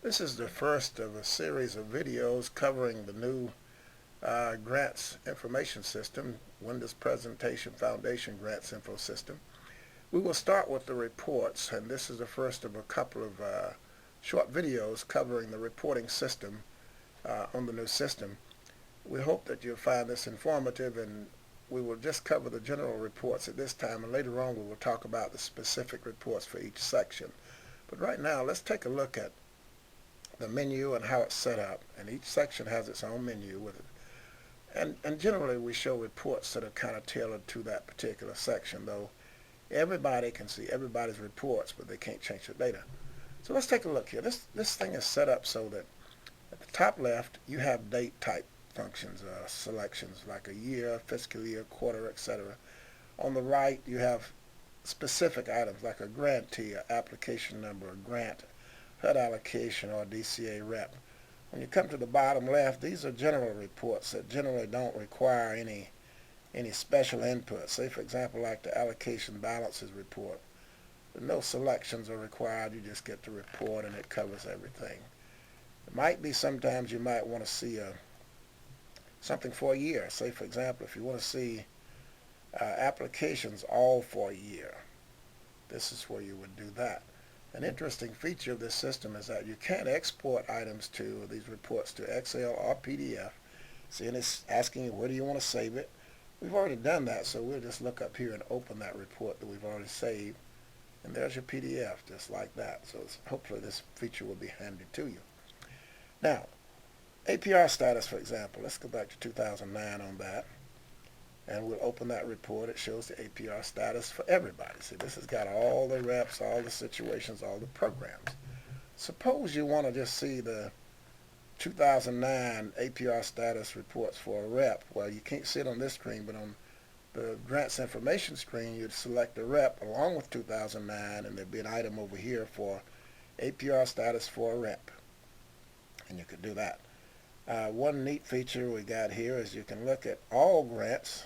This is the first of a series of videos covering the new Grants Information System, Windows Presentation Foundation Grants Info System. We will start with the reports, and this is the first of a couple of short videos covering the reporting system on the new system. We hope that you'll find this informative, and we will just cover the general reports at this time, and later on we will talk about the specific reports for each section. But right now, let's take a look at the menu and how it's set up, and each section has its own menu with it. And generally we show reports that are kind of tailored to that particular section, though everybody can see everybody's reports, but they can't change the data. So let's take a look here. This thing is set up so that at the top left you have date type functions, selections like a year, fiscal year, quarter, etc. On the right you have specific items like a grantee, an application number, a grant, HUD allocation, or DCA rep. When you come to the bottom left, these are general reports that generally don't require any special input. Say for example like the allocation balances report. No selections are required, you just get the report and it covers everything. It might be sometimes you might want to see something for a year. Say for example if you want to see applications all for a year, this is where you would do that. An interesting feature of this system is that you can export items to these reports to Excel or PDF. See, and it's asking you where do you want to save it. We've already done that, so we'll just look up here and open that report that we've already saved, and there's your PDF just like that. So hopefully this feature will be handy to you. Now, APR status, for example, let's go back to 2009 on that, and we'll open that report. It shows the APR status for everybody. See, this has got all the reps, all the situations, all the programs. Suppose you want to just see the 2009 APR status reports for a rep. Well, you can't see it on this screen, but on the grants information screen, you'd select the rep along with 2009, and there'd be an item over here for APR status for a rep, and you could do that. One neat feature we got here is you can look at all grants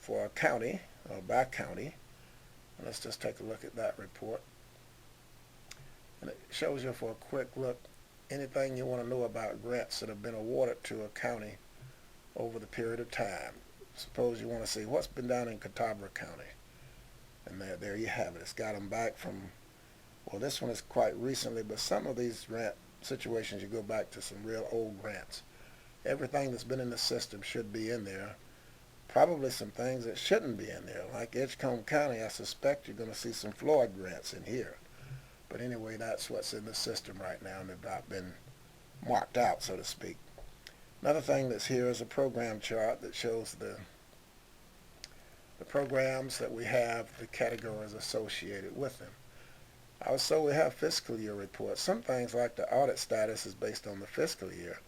for a county or by county. And let's just take a look at that report, and it shows you for a quick look anything you want to know about grants that have been awarded to a county over the period of time. Suppose you want to see what's been done in Catawba County, and there you have it. It's got them back from, well, this one is quite recently, but some of these grant situations you go back to some real old grants. Everything that's been in the system should be in there. Probably some things that shouldn't be in there, like Edgecombe County. I suspect you're going to see some Floyd grants in here, but anyway, that's what's in the system right now, and they've not been marked out, so to speak. Another thing that's here is a program chart that shows the programs that we have, the categories associated with them. Also, we have fiscal year reports. Some things like the audit status is based on the fiscal year.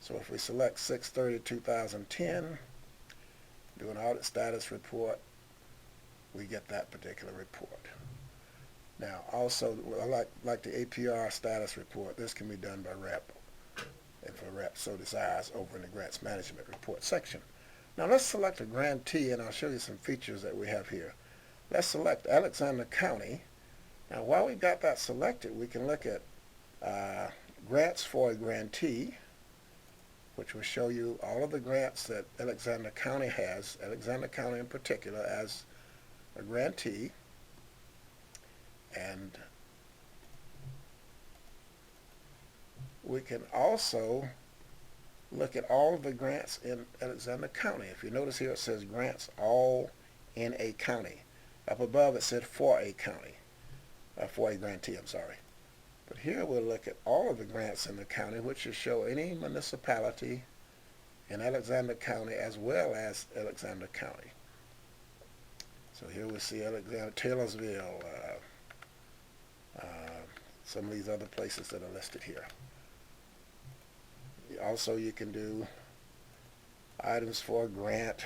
So if we select 6/30/2010, do an audit status report, we get that particular report. Now, also, like the APR status report, this can be done by rep, if a rep so desires, over in the grants management report section. Now, let's select a grantee, and I'll show you some features that we have here. Let's select Alexander County. Now, while we've got that selected, we can look at grants for a grantee, which will show you all of the grants that Alexander County has, Alexander County in particular, as a grantee. And we can also look at all of the grants in Alexander County. If you notice here it says grants all in a county. Up above it said for a county. For a grantee, I'm sorry. But here we'll look at all of the grants in the county, which will show any municipality in Alexander County as well as Alexander County. So here we see Alexander, Taylorsville, some of these other places that are listed here. Also, you can do items for a grant.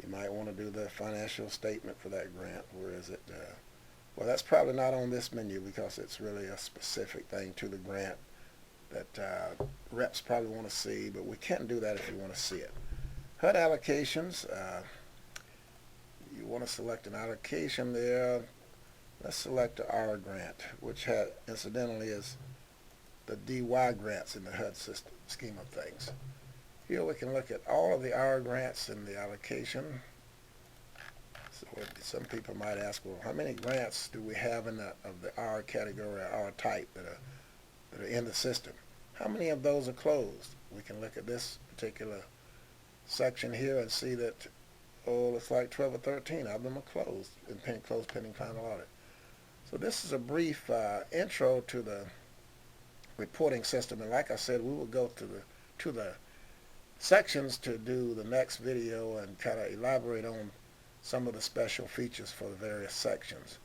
You might want to do the financial statement for that grant. Where is it? Well, that's probably not on this menu because it's really a specific thing to the grant that reps probably want to see, but we can do that if you want to see it. HUD allocations, you want to select an allocation there. Let's select the R grant, which incidentally is the DY grants in the HUD system scheme of things. Here we can look at all of the R grants in the allocation. So some people might ask, well, how many grants do we have of the R category or R type that are in the system? How many of those are closed? We can look at this particular section here and see that, oh, it's like 12 or 13 of them are closed pending final audit. So this is a brief intro to the reporting system, and like I said, we will go to the sections to do the next video and kind of elaborate on some of the special features for the various sections.